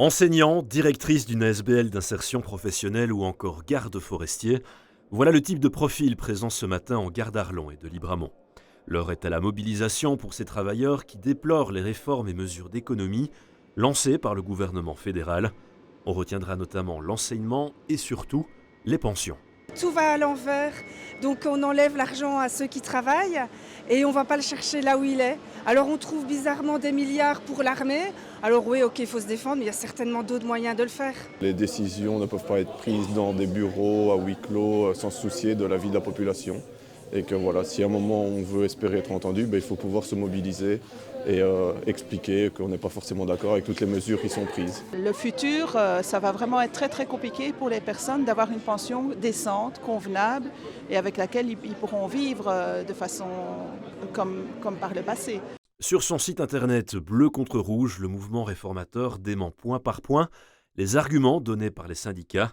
Enseignant, directrice d'une ASBL d'insertion professionnelle ou encore garde forestier, voilà le type de profil présent ce matin en gare d'Arlon et de Libramont. L'heure est à la mobilisation pour ces travailleurs qui déplorent les réformes et mesures d'économie lancées par le gouvernement fédéral. On retiendra notamment l'enseignement et surtout les pensions. Tout va à l'envers, donc on enlève l'argent à ceux qui travaillent et on ne va pas le chercher là où il est. Alors on trouve bizarrement des milliards pour l'armée. Alors oui, ok, il faut se défendre, mais il y a certainement d'autres moyens de le faire. Les décisions ne peuvent pas être prises dans des bureaux à huis clos sans se soucier de la vie de la population. Et que voilà, si à un moment on veut espérer être entendu, il faut pouvoir se mobiliser et expliquer qu'on n'est pas forcément d'accord avec toutes les mesures qui sont prises. Le futur, ça va vraiment être très très compliqué pour les personnes d'avoir une pension décente, convenable et avec laquelle ils pourront vivre de façon comme par le passé. Sur son site internet Bleu contre Rouge, le mouvement réformateur dément point par point les arguments donnés par les syndicats.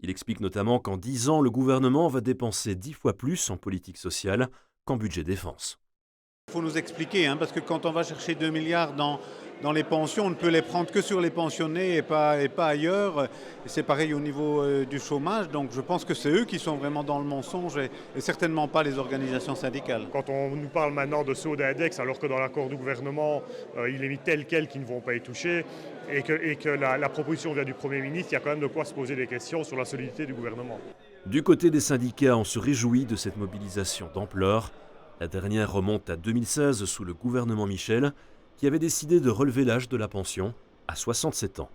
Il explique notamment qu'en 10 ans, le gouvernement va dépenser 10 fois plus en politique sociale qu'en budget défense. Il faut nous expliquer, parce que quand on va chercher 2 milliards dans les pensions, on ne peut les prendre que sur les pensionnés et pas ailleurs. Et c'est pareil au niveau du chômage, donc je pense que c'est eux qui sont vraiment dans le mensonge et certainement pas les organisations syndicales. Quand on nous parle maintenant de saut d'index, alors que dans l'accord du gouvernement, il est mis tel quel qui ne vont pas y toucher, et que la proposition vient du Premier ministre, il y a quand même de quoi se poser des questions sur la solidité du gouvernement. Du côté des syndicats, on se réjouit de cette mobilisation d'ampleur. La dernière remonte à 2016 sous le gouvernement Michel, qui avait décidé de relever l'âge de la pension à 67 ans.